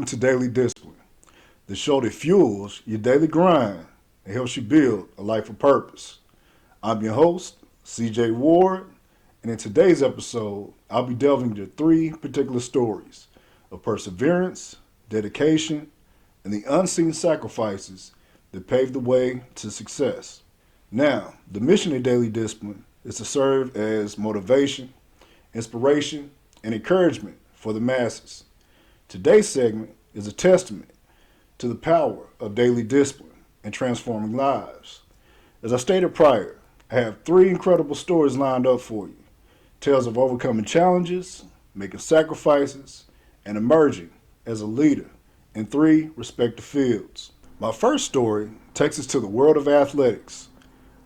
Welcome to Daily Discipline, the show that fuels your daily grind and helps you build a life of purpose. I'm your host, CJ Ward, and in today's episode, I'll be delving into three particular stories of perseverance, dedication, and the unseen sacrifices that paved the way to success. Now, the mission of Daily Discipline is to serve as motivation, inspiration, and encouragement for the masses. Today's segment is a testament to the power of daily discipline and transforming lives. As I stated prior, I have three incredible stories lined up for you. Tales of overcoming challenges, making sacrifices, and emerging as a leader in three respective fields. My first story takes us to the world of athletics.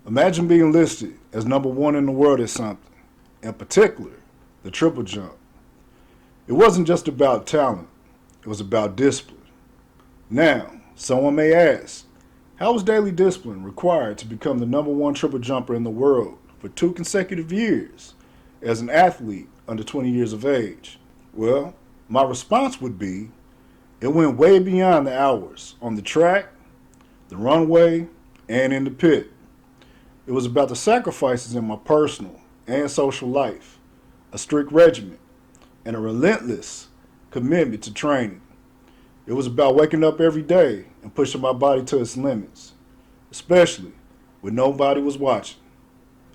Imagine being listed as number one in the world at something, in particular, the triple jump. It wasn't just about talent, it was about discipline. Now, someone may ask, how was daily discipline required to become the number one triple jumper in the world for 2 consecutive years as an athlete under 20 years of age? Well, my response would be, it went way beyond the hours on the track, the runway, and in the pit. It was about the sacrifices in my personal and social life, a strict regimen, and a relentless commitment to training. It was about waking up every day and pushing my body to its limits, especially when nobody was watching.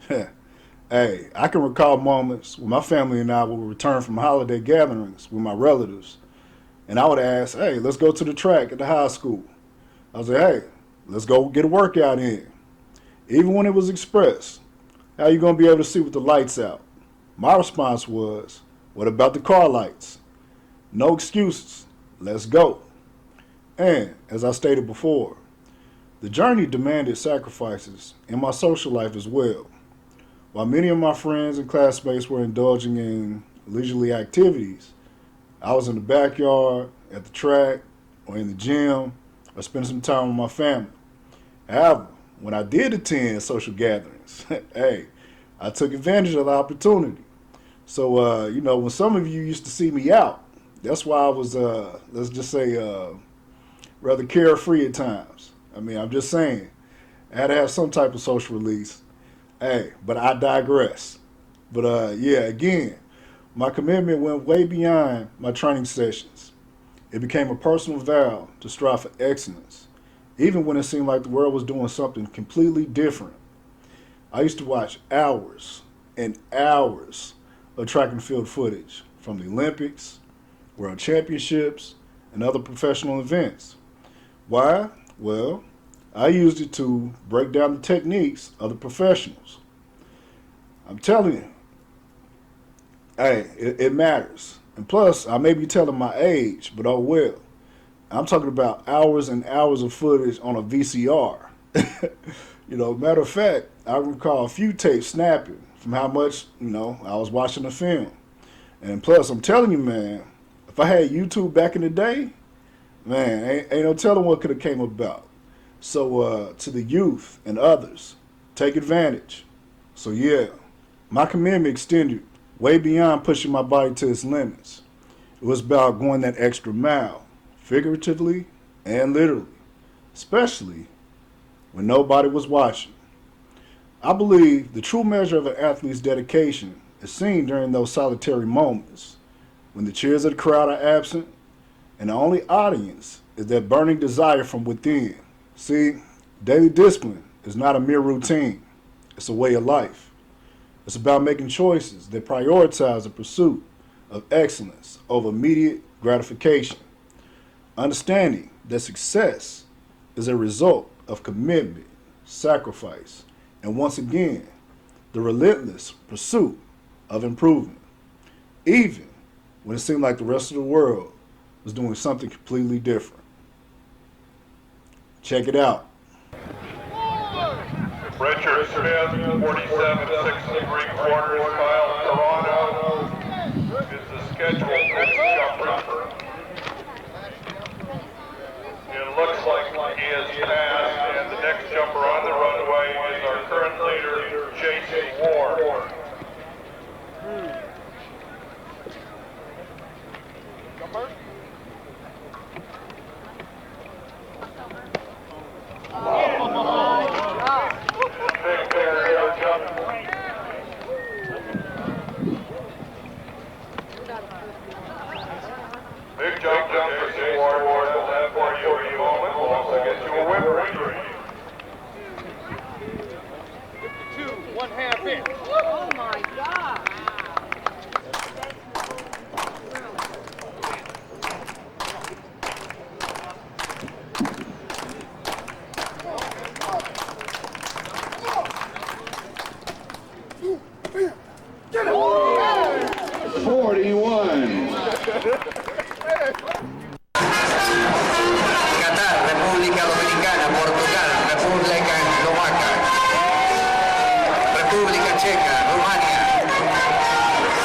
Hey, I can recall moments when my family and I would return from holiday gatherings with my relatives, and I would ask, hey, let's go to the track at the high school. I would say, hey, let's go get a workout in. Even when it was expressed, how are you going to be able to see with the lights out? My response was, what about the car lights? No excuses. Let's go. And, as I stated before, the journey demanded sacrifices in my social life as well. While many of my friends and classmates were indulging in leisurely activities, I was in the backyard, at the track, or in the gym, or spending some time with my family. However, when I did attend social gatherings, hey, I took advantage of the opportunity. So, when some of you used to see me out, that's why I was, let's just say, rather carefree at times. I mean, I'm just saying, I had to have some type of social release. Hey, but I digress. But, again, my commitment went way beyond my training sessions. It became a personal vow to strive for excellence, even when it seemed like the world was doing something completely different. I used to watch hours and hours of track and field footage from the Olympics, World Championships, and other professional events. Why? Well, I used it to break down the techniques of the professionals. I'm telling you, hey, it matters. And plus, I may be telling my age, but oh well. I'm talking about hours and hours of footage on a VCR. Matter of fact, I recall a few tapes snapping from how much, I was watching the film. And plus, I'm telling you, man, if I had YouTube back in the day, man, ain't no telling what could have came about. So, to the youth and others, take advantage. So, yeah, my commitment extended way beyond pushing my body to its limits. It was about going that extra mile, figuratively and literally, especially when nobody was watching. I believe the true measure of an athlete's dedication is seen during those solitary moments when the cheers of the crowd are absent and the only audience is that burning desire from within. See, daily discipline is not a mere routine, it's a way of life. It's about making choices that prioritize the pursuit of excellence over immediate gratification. Understanding that success is a result of commitment, sacrifice, and once again, the relentless pursuit of improvement, even when it seemed like the rest of the world was doing something completely different. Check it out. Richard Smith, 47 6 3/4 mile, Toronto, is the scheduled next jumper. It looks like he has passed, and the next jumper on the runway is our current leader, Jason Ward. Jumper. victory. 52, 1/2 inch. Oh my God. Get it! 41. Qatar, República Dominicana, Portugal, República Eslovaca, República Checa, Rumania,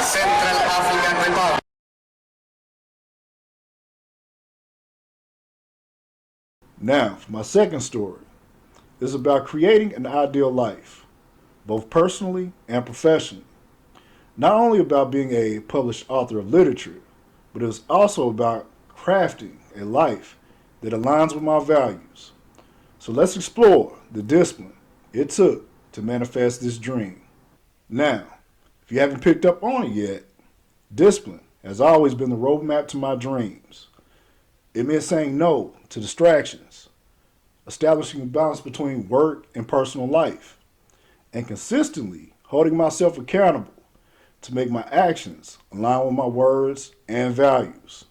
Central African Republic. Now, for my second story, it's about creating an ideal life, both personally and professionally. Not only about being a published author of literature, but it's also about crafting a life that aligns with my values. So let's explore the discipline it took to manifest this dream. Now, if you haven't picked up on it yet, discipline has always been the roadmap to my dreams. It meant saying no to distractions, establishing a balance between work and personal life, and consistently holding myself accountable to make my actions align with my words and values.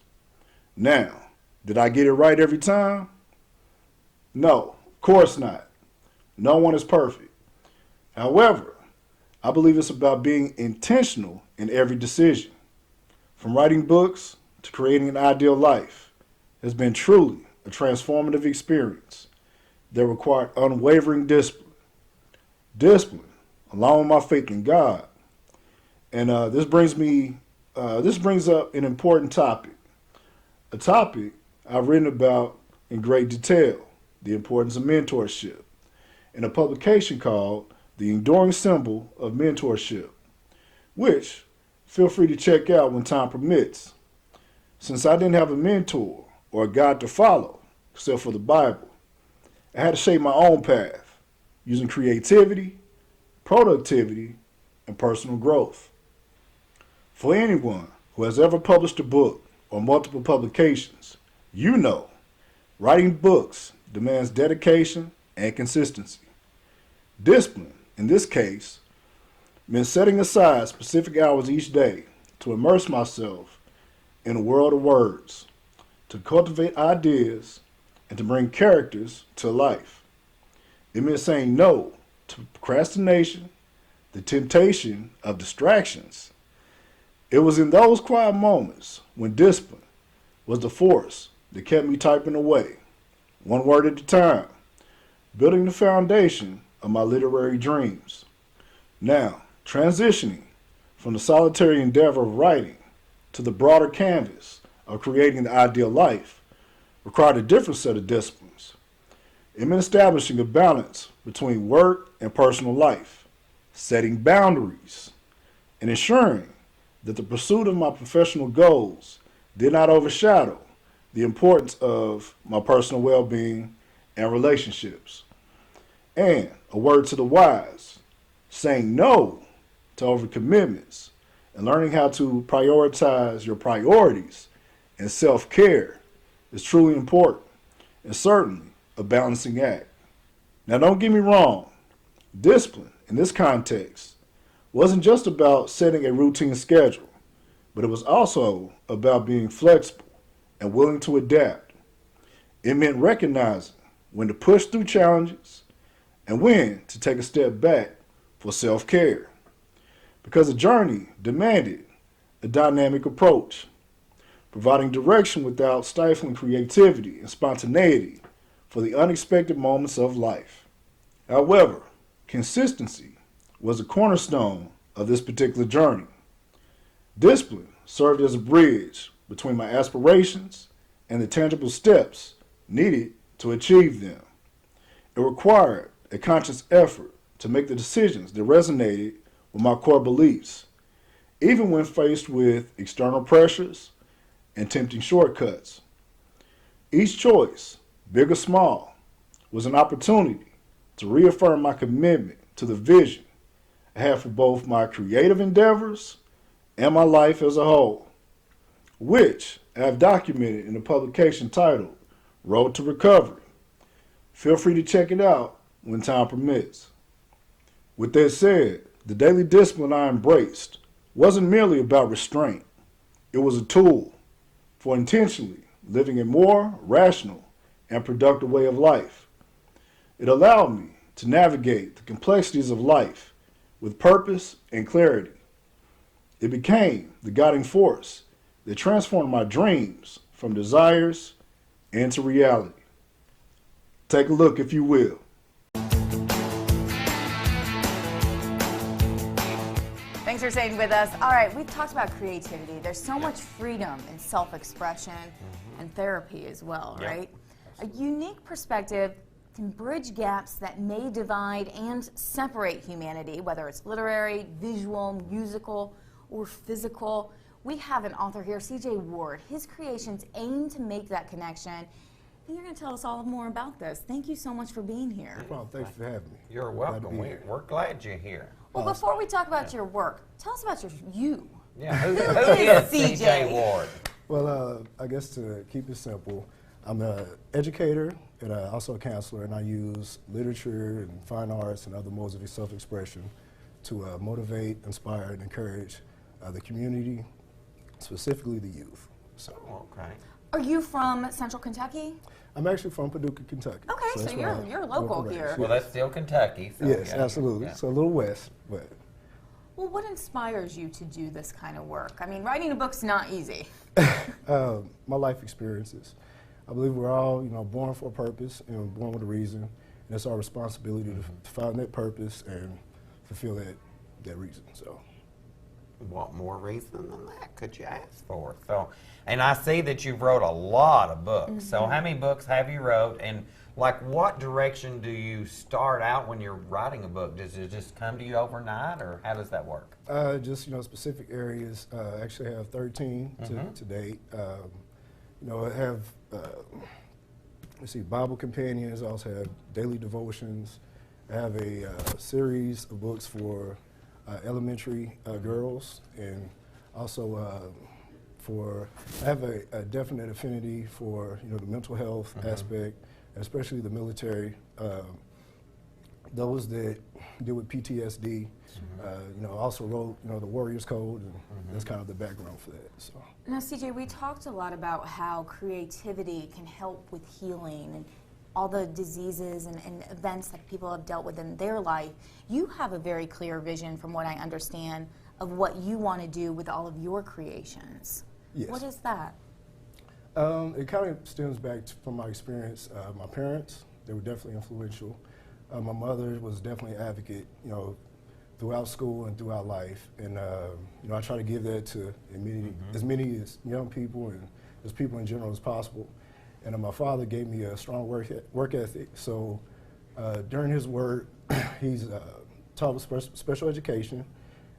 Now, did I get it right every time? No, of course not. No one is perfect. However, I believe it's about being intentional in every decision. From writing books to creating an ideal life has been truly a transformative experience that required unwavering discipline. Discipline, along with my faith in God. And this brings up an important topic, a topic I've written about in great detail, the importance of mentorship, in a publication called The Enduring Symbol of Mentorship, which feel free to check out when time permits. Since I didn't have a mentor or a guide to follow, except for the Bible, I had to shape my own path using creativity, productivity, and personal growth. For anyone who has ever published a book or multiple publications, you know writing books demands dedication and consistency. Discipline, in this case, meant setting aside specific hours each day to immerse myself in a world of words, to cultivate ideas, and to bring characters to life. It meant saying no to procrastination, the temptation of distractions. It was in those quiet moments when discipline was the force that kept me typing away, one word at a time, building the foundation of my literary dreams. Now, transitioning from the solitary endeavor of writing to the broader canvas of creating the ideal life required a different set of disciplines. It meant establishing a balance between work and personal life, setting boundaries, and ensuring that the pursuit of my professional goals did not overshadow the importance of my personal well-being and relationships. And a word to the wise, saying no to overcommitments and learning how to prioritize your priorities and self-care is truly important and certainly a balancing act. Now, don't get me wrong, discipline in this context wasn't just about setting a routine schedule, but it was also about being flexible and willing to adapt. It meant recognizing when to push through challenges and when to take a step back for self-care, because the journey demanded a dynamic approach, providing direction without stifling creativity and spontaneity for the unexpected moments of life. However, consistency was a cornerstone of this particular journey. Discipline served as a bridge between my aspirations and the tangible steps needed to achieve them. It required a conscious effort to make the decisions that resonated with my core beliefs, even when faced with external pressures and tempting shortcuts. Each choice, big or small, was an opportunity to reaffirm my commitment to the vision I have for both my creative endeavors and my life as a whole, which I have documented in a publication titled Road to Recovery, Feel free to check it out when time permits. With that said, the daily discipline I embraced wasn't merely about restraint. It was a tool for intentionally living a more rational and productive way of life. It allowed me to navigate the complexities of life with purpose and clarity. It became the guiding force that transformed my dreams from desires into reality. Take a look, if you will. Thanks for staying with us. All right, we've talked about creativity. There's so much freedom in self-expression and therapy as well, right? A unique perspective can bridge gaps that may divide and separate humanity, whether it's literary, visual, musical, or physical. We have an author here, C.J. Ward. His creations aim to make that connection. And you're going to tell us all more about this. Thank you so much for being here. Well, thanks for having me. You're Glad to welcome. be here. We're glad you're here. Well, before we talk about your work, tell us about you. Yeah, who is is CJ? CJ Ward? Well, I guess to keep it simple, I'm an educator and also a counselor, and I use literature and fine arts and other modes of self-expression to motivate, inspire, and encourage the community, specifically the youth. So, Okay. Are you from Central Kentucky? I'm actually from Paducah, Kentucky. Okay, so that's where you're I'm local raised. here. Well, that's still Kentucky. So Yes, yeah, absolutely. yeah. So a little west, but Well, what inspires you to do this kind of work? I mean, writing a book's not easy. my life experiences. I believe we're all, born for a purpose and born with a reason, and it's our responsibility to find that purpose and fulfill that reason. So. What more reason than that could you ask for? So, and I see that you've wrote a lot of books. So how many books have you wrote? And like, what direction do you start out when you're writing a book? Does it just come to you overnight, or how does that work? Just specific areas. I actually have 13 to date. I have Bible companions. I also have daily devotions. I have a series of books for elementary girls, and also I have a definite affinity for the mental health aspect, especially the military. Those that deal with PTSD. Also wrote the Warriors Code, and that's kind of the background for that. So. Now, CJ, we talked a lot about how creativity can help with healing and all the diseases and events that people have dealt with in their life. You have a very clear vision, from what I understand, of what you want to do with all of your creations. Yes. What is that? It kind of stems back from my experience. My parents, they were definitely influential. My mother was definitely an advocate, throughout school and throughout life. And, I try to give that to as many as young people and as people in general as possible. And my father gave me a strong work ethic. So during his work, he's taught with special education,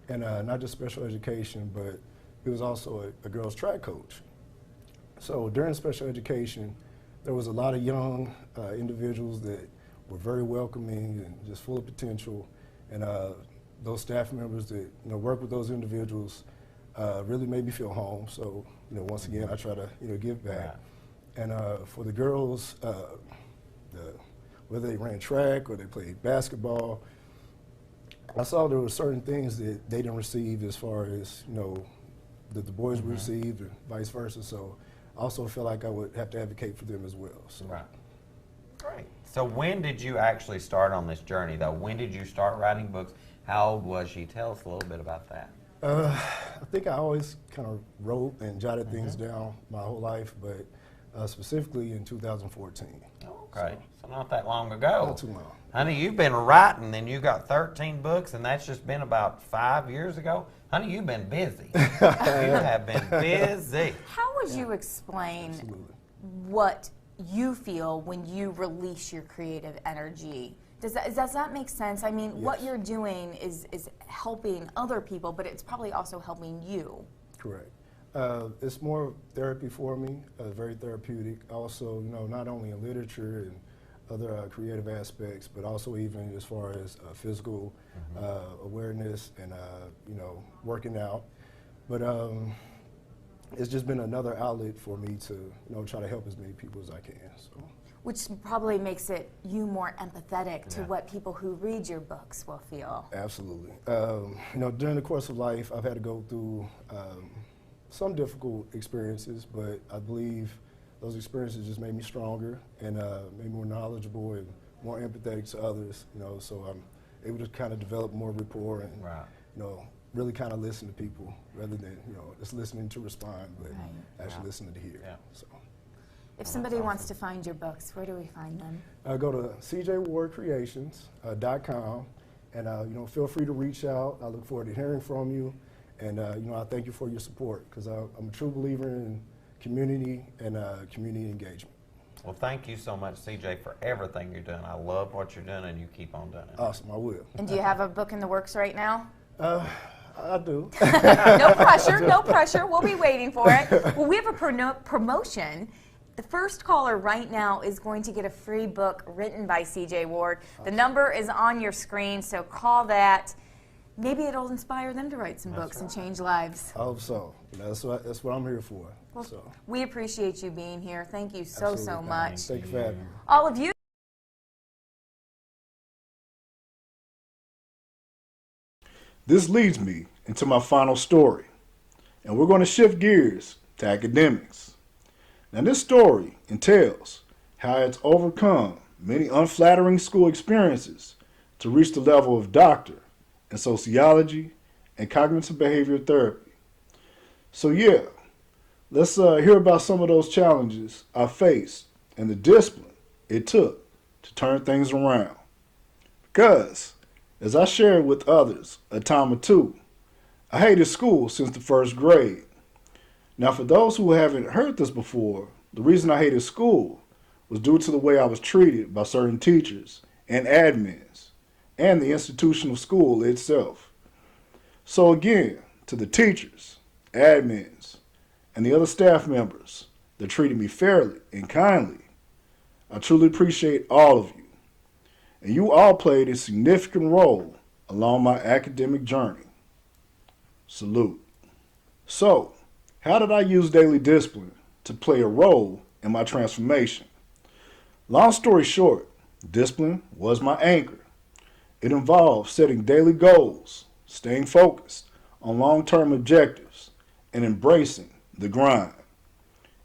and not just special education, but he was also a girls' track coach. So during special education, there was a lot of young individuals that were very welcoming and just full of potential. And those staff members that work with those individuals really made me feel home. So once again, I try to give back. Right. And for the girls, whether they ran track or they played basketball, I saw there were certain things that they didn't receive as far as, that the boys received, or vice versa. So I also felt like I would have to advocate for them as well. So. Right. Great. So when did you actually start on this journey, though? When did you start writing books? How old was you? Tell us a little bit about that. I think I always kind of wrote and jotted things down my whole life, but specifically in 2014. Okay, so not that long ago. Not too long. Honey, you've been writing, and you got 13 books, and that's just been about 5 years ago. Honey, you've been busy. You have been busy. How would you explain Absolutely. what you feel when you release your creative energy? Does that make sense? I mean, what Yes. you're doing is helping other people, but it's probably also helping you. Correct. It's more therapy for me, very therapeutic. Also, not only in literature and other creative aspects, but also even as far as physical awareness and, working out. But it's just been another outlet for me to, try to help as many people as I can. So. Which probably makes it you more empathetic to what people who read your books will feel. Absolutely. During the course of life, I've had to go through some difficult experiences, but I believe those experiences just made me stronger and made me more knowledgeable and more empathetic to others. So I'm able to kind of develop more rapport and really kind of listen to people rather than just listening to respond, but actually listening to hear. Yeah. So. If somebody wants to find your books, where do we find them? Go to cjwardcreations.com and feel free to reach out. I look forward to hearing from you, and I thank you for your support because I'm a true believer in community and community engagement. Well, thank you so much, CJ, for everything you're doing. I love what you're doing, and you keep on doing it. Awesome, I will. And do you have a book in the works right now? I do. No pressure, no pressure. We'll be waiting for it. Well, we have a promotion. The first caller right now is going to get a free book written by CJ Ward. The number is on your screen, so call that. Maybe it'll inspire them to write some books and change lives. I hope so. That's what I'm here for. Well, So. we appreciate you being here. Thank you so Absolutely. much. Thank you for having me. All of you. This leads me into my final story, and we're going to shift gears to academics. Now, this story entails how it's overcome many unflattering school experiences to reach the level of doctor in sociology and cognitive behavioral therapy. So yeah, let's hear about some of those challenges I faced and the discipline it took to turn things around. Because, as I shared with others a time or two, I hated school since the first grade. Now, for those who haven't heard this before, the reason I hated school was due to the way I was treated by certain teachers and admins and the institution of school itself. So again, to the teachers, admins, and the other staff members that treated me fairly and kindly, I truly appreciate all of you. And you all played a significant role along my academic journey. Salute. So, how did I use daily discipline to play a role in my transformation? Long story short, discipline was my anchor. It involved setting daily goals, staying focused on long-term objectives, and embracing the grind.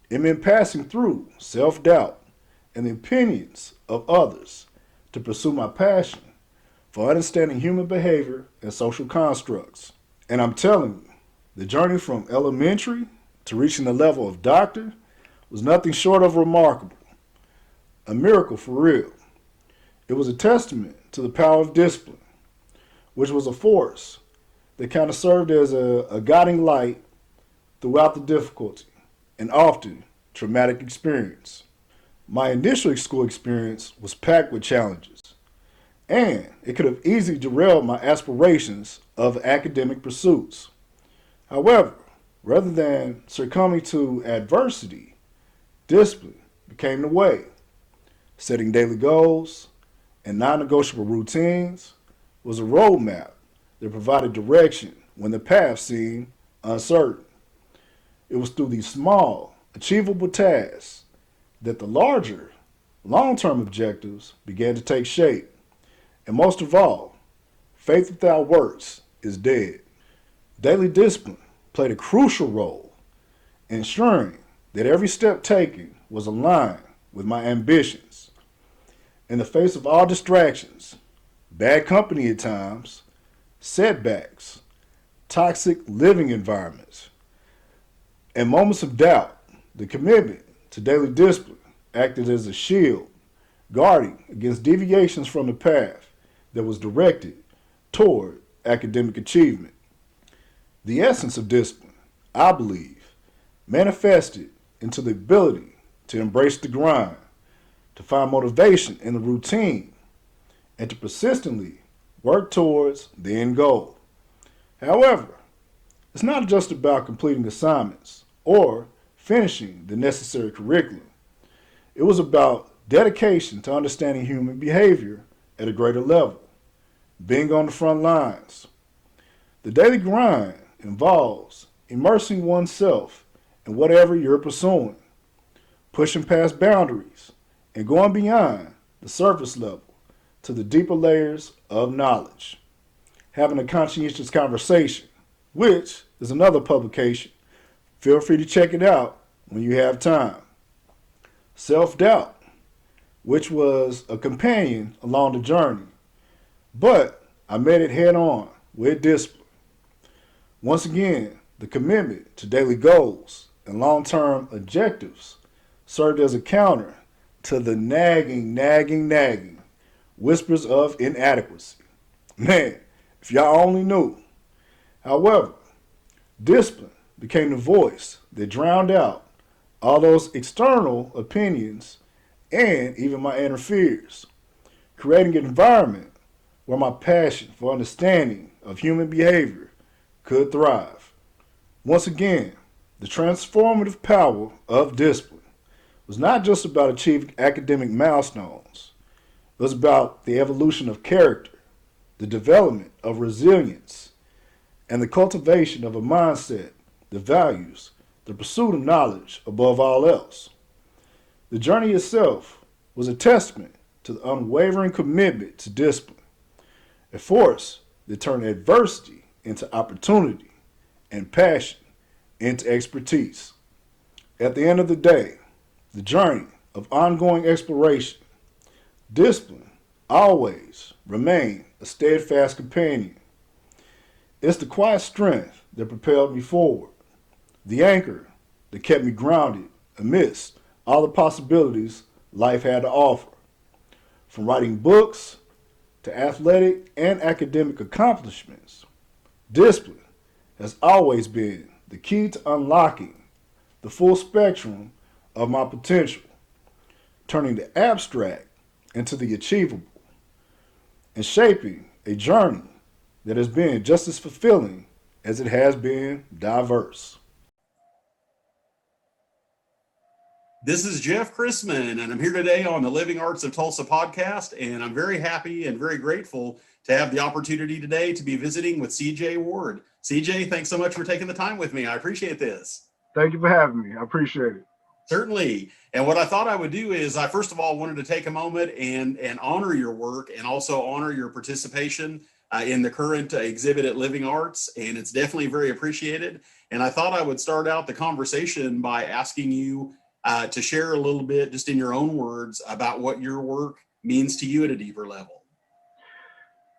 It meant passing through self-doubt and the opinions of others to pursue my passion for understanding human behavior and social constructs. And I'm telling you, the journey from elementary to reaching the level of doctor was nothing short of remarkable. A miracle for real. It was a testament to the power of discipline, which was a force that kind of served as a guiding light throughout the difficulty and often traumatic experience. My initial school experience was packed with challenges, and it could have easily derailed my aspirations of academic pursuits. However, rather than succumbing to adversity, discipline became the way. Setting daily goals and non-negotiable routines was a roadmap that provided direction when the path seemed uncertain. It was through these small, achievable tasks that the larger, long-term objectives began to take shape. And most of all, faith without works is dead. Daily discipline played a crucial role in ensuring that every step taken was aligned with my ambitions. In the face of all distractions, bad company at times, setbacks, toxic living environments, and moments of doubt, the commitment to daily discipline acted as a shield, guarding against deviations from the path that was directed toward academic achievement. The essence of discipline, I believe, manifested into the ability to embrace the grind, to find motivation in the routine, and to persistently work towards the end goal. However, it's not just about completing assignments or finishing the necessary curriculum. It was about dedication to understanding human behavior at a greater level, being on the front lines. The daily grind involves immersing oneself in whatever you're pursuing, pushing past boundaries, and going beyond the surface level to the deeper layers of knowledge. Having a Conscientious Conversation, which is another publication. Feel free to check it out when you have time. Self-Doubt, which was a companion along the journey, but I met it head on with discipline. Once again, the commitment to daily goals and long-term objectives served as a counter to the nagging whispers of inadequacy. Man, if y'all only knew. However, discipline became the voice that drowned out all those external opinions and even my inner fears, creating an environment where my passion for understanding of human behavior could thrive. Once again, the transformative power of discipline was not just about achieving academic milestones. It was about the evolution of character, the development of resilience, and the cultivation of a mindset that values the pursuit of knowledge above all else. The journey itself was a testament to the unwavering commitment to discipline, a force that turned adversity into opportunity and passion into expertise. At the end of the day, the journey of ongoing exploration, discipline always remained a steadfast companion. It's the quiet strength that propelled me forward, the anchor that kept me grounded amidst all the possibilities life had to offer. From writing books to athletic and academic accomplishments, discipline has always been the key to unlocking the full spectrum of my potential, turning the abstract into the achievable, and shaping a journey that has been just as fulfilling as it has been diverse. This is Jeff Chrisman, and I'm here today on the Living Arts of Tulsa podcast, and I'm very happy and very grateful to have the opportunity today to be visiting with CJ Ward. CJ, thanks so much for taking the time with me. I appreciate this. Thank you for having me. I appreciate it. Certainly. And what I thought I would do is I first of all wanted to take a moment and honor your work and also honor your participation in the current exhibit at Living Arts, and it's definitely very appreciated. And I thought I would start out the conversation by asking you to share a little bit, just in your own words, about what your work means to you at a deeper level.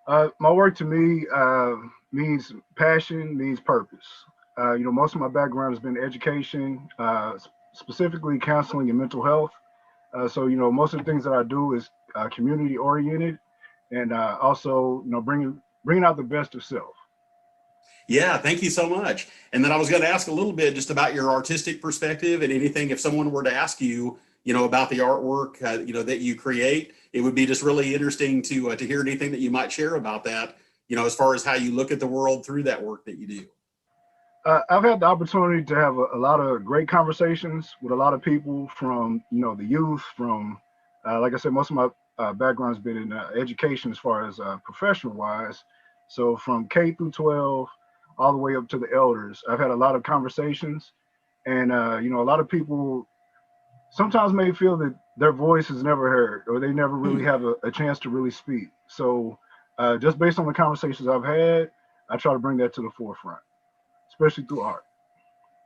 My work to me means passion, means purpose. Most of my background has been education, specifically counseling and mental health. So most of the things that I do is community oriented, and also, bringing out the best of self. Yeah, thank you so much. And then I was going to ask a little bit just about your artistic perspective and anything, if someone were to ask you, about the artwork, that you create, it would be just really interesting to hear anything that you might share about that, as far as how you look at the world through that work that you do. I've had the opportunity to have a lot of great conversations with a lot of people from, the youth, from, like I said, most of my background has been in education as far as professional wise. So from K through 12, all the way up to the elders, I've had a lot of conversations, and, a lot of people sometimes may feel that their voice is never heard, or they never really have a chance to really speak. So just based on the conversations I've had, I try to bring that to the forefront, especially through art.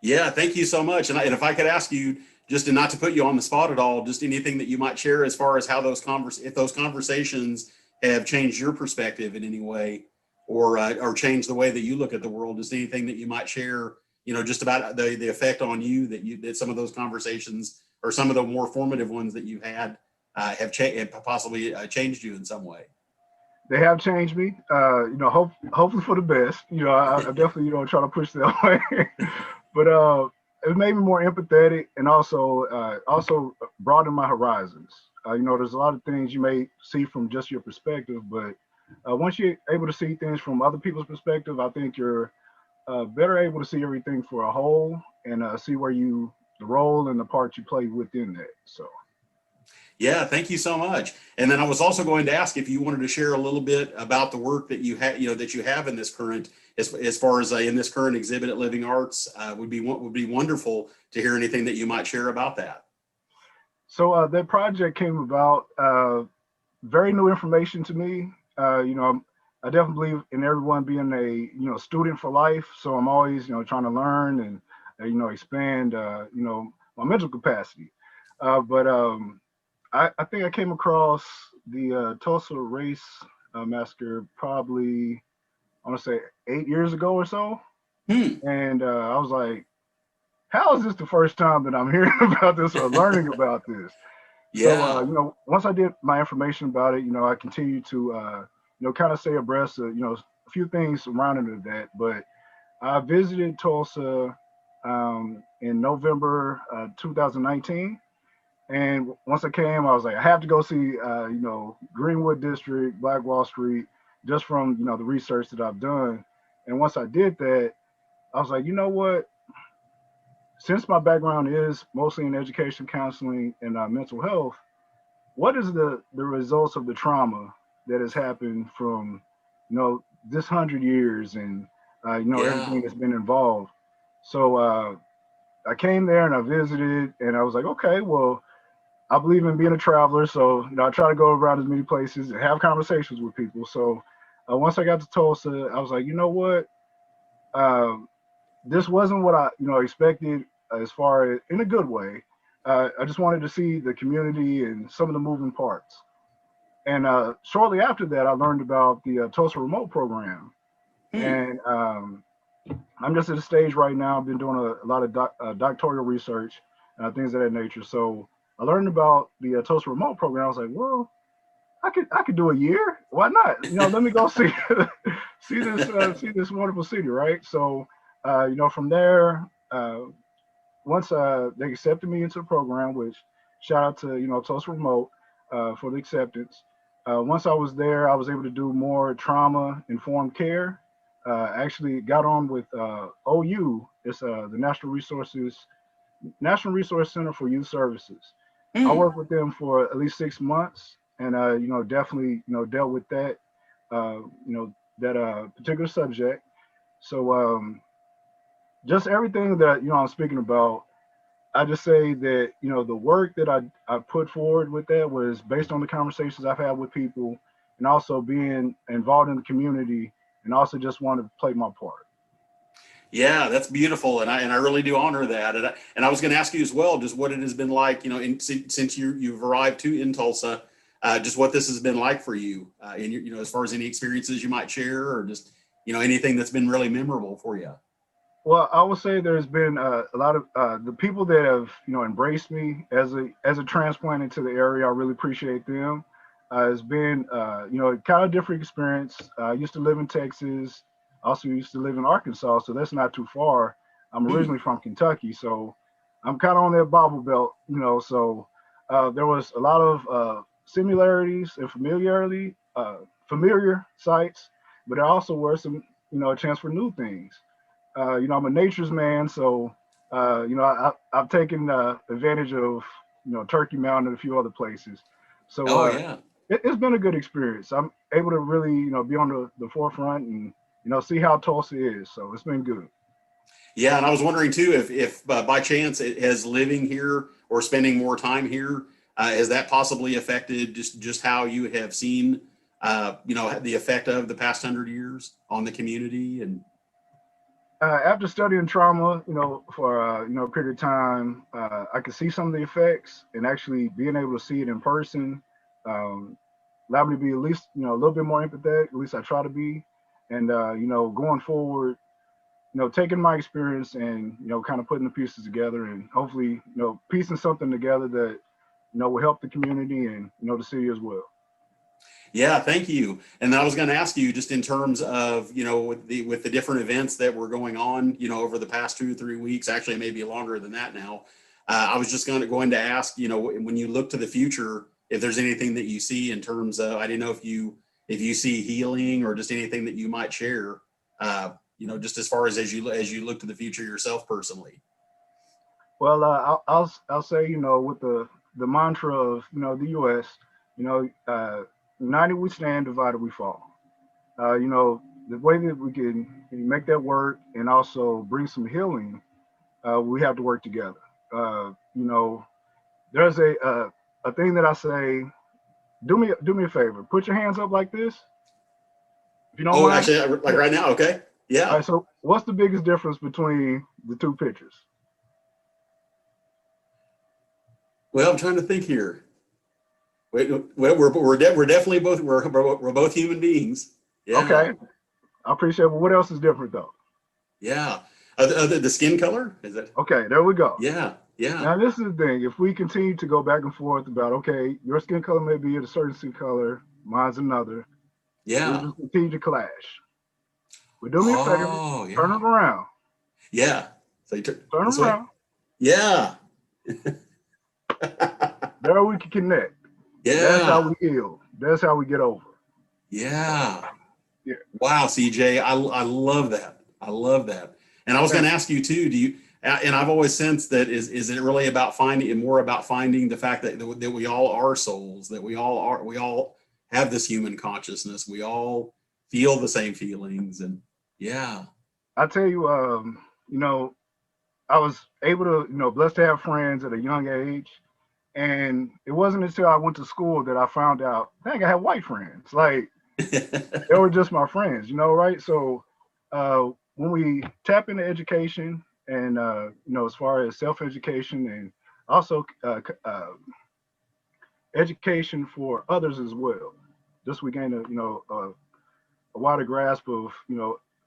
Yeah, thank you so much. And if I could ask you, just to not to put you on the spot at all, just anything that you might share as far as how if those conversations have changed your perspective in any way, or changed the way that you look at the world, just anything that you might share, just about the effect on you that some of those conversations, or some of the more formative ones that you've had, have possibly changed you in some way. They have changed me, hopefully for the best. I definitely, try to push that way. But it made me more empathetic, and also broaden my horizons. There's a lot of things you may see from just your perspective, but once you're able to see things from other people's perspective, I think you're better able to see everything for a whole, and see where the role and the part you play within that. So. Yeah, thank you so much. And then I was also going to ask if you wanted to share a little bit about the work that you have in this current, as far as in this current exhibit at Living Arts. Would be wonderful to hear anything that you might share about that. So that project came about, very new information to me. I definitely believe in everyone being a student for life. So I'm always trying to learn and expand my mental capacity. But I think I came across the Tulsa race massacre probably I want to say 8 years ago or so, Hmm. and I was like, how is this the first time that I'm hearing about this or learning about this? So, Yeah. once I did my information about it, I continued to, kind of stay abreast of, a few things surrounding that. But I visited Tulsa in November 2019. And once I came, I was like, I have to go see, Greenwood District, Black Wall Street, just from, the research that I've done. And once I did that, I was like, you know what? Since my background is mostly in education, counseling, and mental health, what is the results of the trauma that has happened from this 100 years and Yeah. everything that's been involved? So I came there and I visited, and I was like, okay, well, I believe in being a traveler, so I try to go around as many places and have conversations with people. So once I got to Tulsa, I was like, you know what? Um, this wasn't what I expected as far as in a good way. I just wanted to see the community and some of the moving parts. And shortly after that, I learned about the Tulsa Remote Program. Hmm. And I'm just at a stage right now. I've been doing a lot of doctoral research, things of that nature. So I learned about the Tulsa Remote Program. I was like, well, I could do a year. Why not? Let me go see see this wonderful city, right? So from there, once they accepted me into the program, which shout out to Tulsa Remote for the acceptance. Once I was there, I was able to do more trauma informed care. Actually, got on with OU. It's the National Resource Center for Youth Services. I Hmm. worked with them for at least 6 months, and definitely dealt with that uh, you know that particular subject. So just everything that I'm speaking about, I just say that the work that I put forward with that was based on the conversations I've had with people, and also being involved in the community, and also just want to play my part. Yeah, that's beautiful, and I really do honor that. And I was going to ask you as well, just what it has been like, since you've arrived in Tulsa, just what this has been like for you, in your, as far as any experiences you might share, or just anything that's been really memorable for you. Well, I would say there's been a lot of the people that have embraced me as a transplant into the area. I really appreciate them. It's been kind of different experience. I used to live in Texas. Also used to live in Arkansas, so that's not too far. I'm Hmm. originally from Kentucky, so I'm kind of on that Bible Belt. So there was a lot of similarities and familiar sites, but there also were some a chance for new things. I'm a nature's man, so I've taken advantage of Turkey Mountain and a few other places. So Oh yeah. it's been a good experience. I'm able to really be on the forefront and see how Tulsa is. So it's been good. Yeah, and I was wondering too if by chance it has living here or spending more time here, has that possibly affected just how you have seen the effect of the past 100 years on the community and. After studying trauma, for a period of time, I could see some of the effects, and actually being able to see it in person um, allowed me to be at least a little bit more empathetic. At least I try to be, and going forward, taking my experience and kind of putting the pieces together, and hopefully piecing something together that will help the community and the city as well. Yeah, thank you. And then I was going to ask you, just in terms of, with the different events that were going on, over the past 2 or 3 weeks, actually maybe longer than that now. I was just going to ask, when you look to the future, if there's anything that you see in terms of, I didn't know if you see healing or just anything that you might share, just as far as you look to the future yourself personally. Well, I'll say with the mantra of the U.S. United we stand, divided we fall. The way that we can make that work and also bring some healing, we have to work together. there's a thing that I say. Do me a favor. Put your hands up like this, if you don't Oh, mind. actually, like Yeah. right now. Okay. All Yeah. right. So, what's the biggest difference between the two pictures? Well, I'm trying to think here. Wait, well, we're definitely both we're both human beings. Yeah. Okay, I appreciate it. But what else is different though? Yeah. Other the skin color is it? Okay, there we go. Yeah. Yeah. Now this is the thing. If we continue to go back and forth about, okay, your skin color may be a certain skin color, mine's another, Yeah. we'll just continue to clash. But do me a favor, Oh, turn yeah. it around. Yeah. So you turn Turn this it way. around. Yeah. There we can connect. That's how Yeah. we heal. That's how we get over. Yeah. Yeah. Wow, CJ, I love that. I love that. And I was going to ask you too. Do you? And I've always sensed that is it really about finding the fact that we all are souls, that we all have this human consciousness, we all feel the same feelings, and yeah, I tell you, you know, I was able to, blessed to have friends at a young age. And it wasn't until I went to school that I found out, dang, I had white friends. Like, they were just my friends, right? So when we tap into education and, as far as self-education and also education for others as well, just we gain a wider grasp of,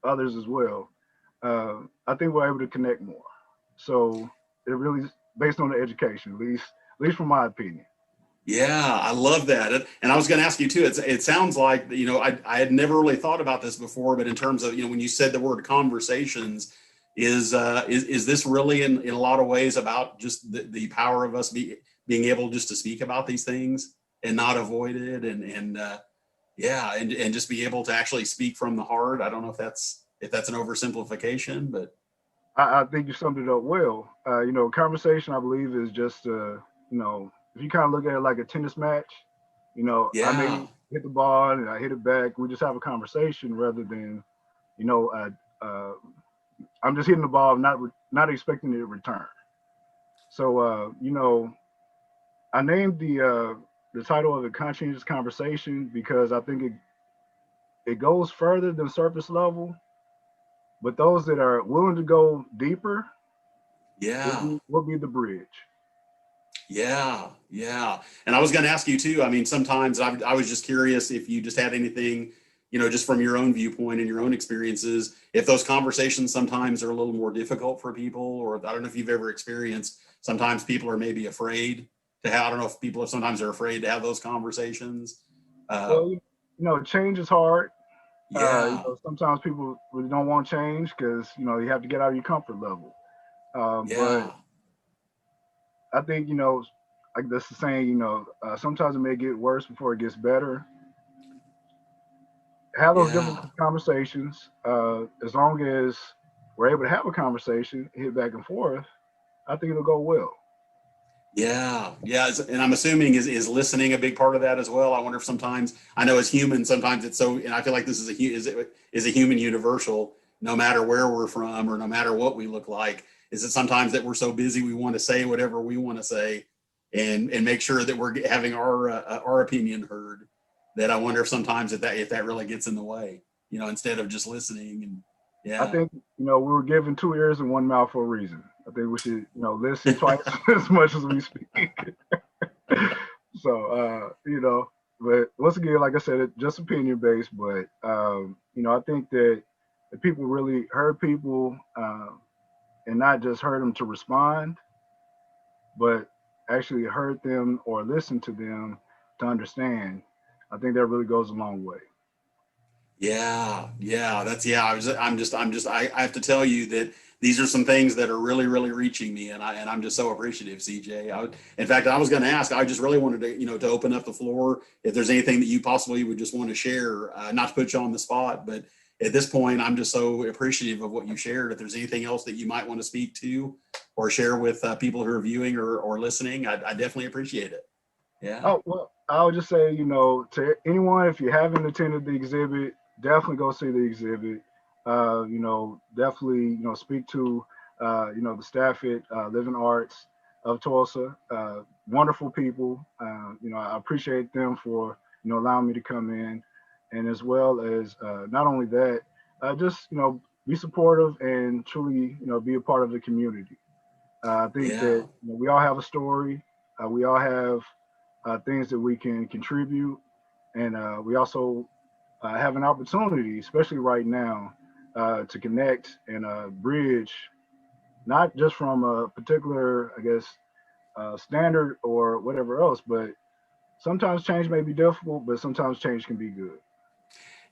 others as well. I think we're able to connect more. So it really is based on the education, at least from my opinion. Yeah, I love that. And I was going to ask you too. It sounds like I had never really thought about this before, but in terms of when you said the word conversations, is this really in a lot of ways about just the power of us being able just to speak about these things and not avoid it and yeah, and just be able to actually speak from the heart. I don't know if that's an oversimplification, but I think you summed it up well. Conversation, I believe, is just, if you kind of look at it like a tennis match, I may yeah, hit the ball and I hit it back. We just have a conversation rather than, I'm just hitting the ball, not expecting it to return. So, I named the title of the conscientious conversation because I think it goes further than surface level, but those that are willing to go deeper yeah. will be the bridge. Yeah, yeah. And I was going to ask you too. I mean, sometimes I was just curious if you just had anything, just from your own viewpoint and your own experiences, if those conversations sometimes are a little more difficult for people, or I don't know if you've ever experienced, sometimes people are maybe afraid to have, I don't know if people sometimes are afraid to have those conversations. Well, change is hard. Yeah, Sometimes people really don't want change because, you have to get out of your comfort level. But yeah, I think, like that's the saying, sometimes it may get worse before it gets better. Have those yeah. difficult conversations. As long as we're able to have a conversation, hit back and forth, I think it'll go well. Yeah, yeah, and I'm assuming is listening a big part of that as well. I wonder if sometimes I know as humans, sometimes it's so, and I feel like this is a human universal. No matter where we're from or no matter what we look like, is it sometimes that we're so busy we want to say whatever we want to say, and make sure that we're having our opinion heard. That I wonder if sometimes if that really gets in the way, instead of just listening and I yeah, think, we were given 2 ears and 1 mouth for a reason. I think we should, listen twice as much as we speak. So, but once again, like I said, it's just opinion based, but, I think that if people really heard people and not just heard them to respond, but actually heard them or listened to them to understand, I think that really goes a long way. yeah, yeah. I have to tell you that these are some things that are really, really reaching me, and I'm just so appreciative, CJ. In fact, I was going to ask. I just really wanted to, to open up the floor if there's anything that you possibly would just want to share. Not to put you on the spot, but at this point, I'm just so appreciative of what you shared. If there's anything else that you might want to speak to or share with people who are viewing or listening, I definitely appreciate it. Yeah. Oh, well, I would just say, to anyone, if you haven't attended the exhibit, definitely go see the exhibit. Definitely, speak to, the staff at Living Arts. of Tulsa. Wonderful people. I appreciate them for allowing me to come in, and as well as not only that, just be supportive and truly be a part of the community. I think Yeah. that we all have a story. We all have things that we can contribute, and we also have an opportunity, especially right now, to connect and bridge, not just from a particular, I guess, standard or whatever else, but sometimes change may be difficult, but sometimes change can be good.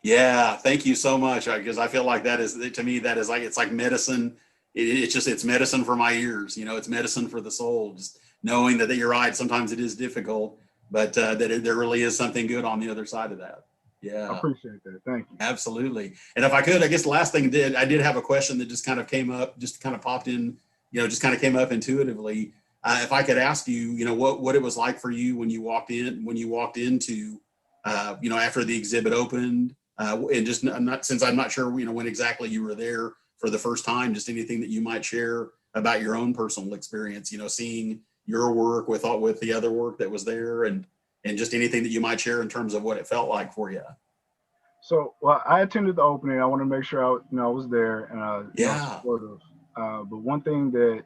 Yeah, thank you so much. Because I feel like that is, to me, that is like, it's like medicine. It's medicine for my ears. It's medicine for the soul. Just knowing that you're right. Sometimes it is difficult, but there really is something good on the other side of that. I Yeah, appreciate that. Thank you. absolutely. And if I could, I guess the last thing I did have a question that just kind of came up, just kind of popped in, just kind of came up intuitively. If I could ask you, what it was like for you when you walked into, after the exhibit opened, and just since I'm not sure, when exactly you were there for the first time, just anything that you might share about your own personal experience, seeing your work with the other work that was there, and just anything that you might share in terms of what it felt like for you. So, well, I attended the opening. I want to make sure I was there and Yeah. supportive. But one thing that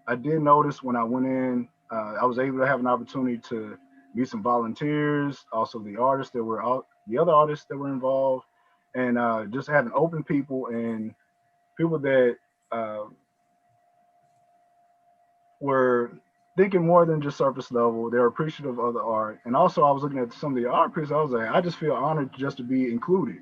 I did notice when I went in, I was able to have an opportunity to meet some volunteers, also the artists that were out, the other artists that were involved, and just having open people and people that were thinking more than just surface level. They're appreciative of the art, and also I was looking at some of the art pieces. I was like, I just feel honored just to be included.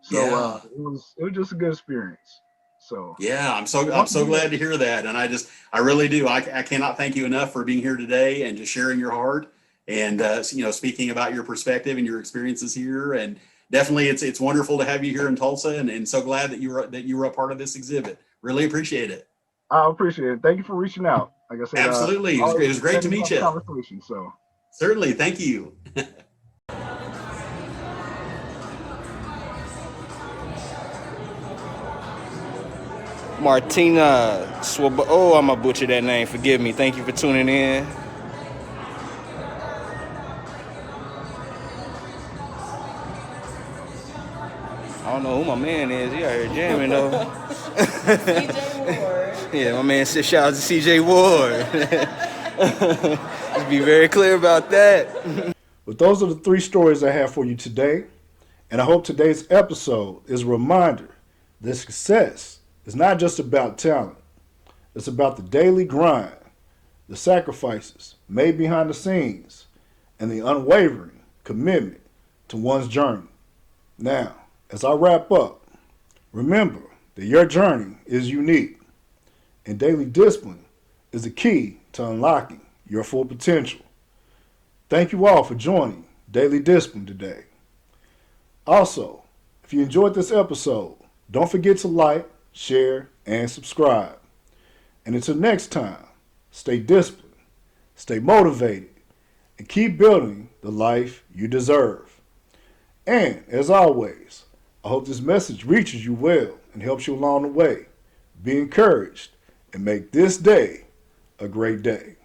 So Yeah. it was just a good experience. So Yeah, I'm so glad to hear that, and I really do. I cannot thank you enough for being here today and just sharing your heart and speaking about your perspective and your experiences here. And definitely, it's wonderful to have you here in Tulsa, and so glad that you were a part of this exhibit. Really appreciate it. I appreciate it. Thank you for reaching out. Like I said, Absolutely, it was great to meet you. Conversation. So Certainly, thank you. Martina oh, I'm gonna butcher that name. Forgive me. Thank you for tuning in. I don't know who my man is. He out here jamming though. CJ Ward. Yeah, my man said shout out to CJ Ward. Let's be very clear about that. But those are the 3 stories I have for you today. And I hope today's episode is a reminder that success is not just about talent. It's about the daily grind, the sacrifices made behind the scenes, and the unwavering commitment to one's journey. Now, as I wrap up, remember that your journey is unique, and daily discipline is the key to unlocking your full potential. Thank you all for joining Daily Discipline today. Also, if you enjoyed this episode, don't forget to like, share, and subscribe. And until next time, stay disciplined, stay motivated, and keep building the life you deserve. And as always, I hope this message reaches you well and helps you along the way. Be encouraged and make this day a great day.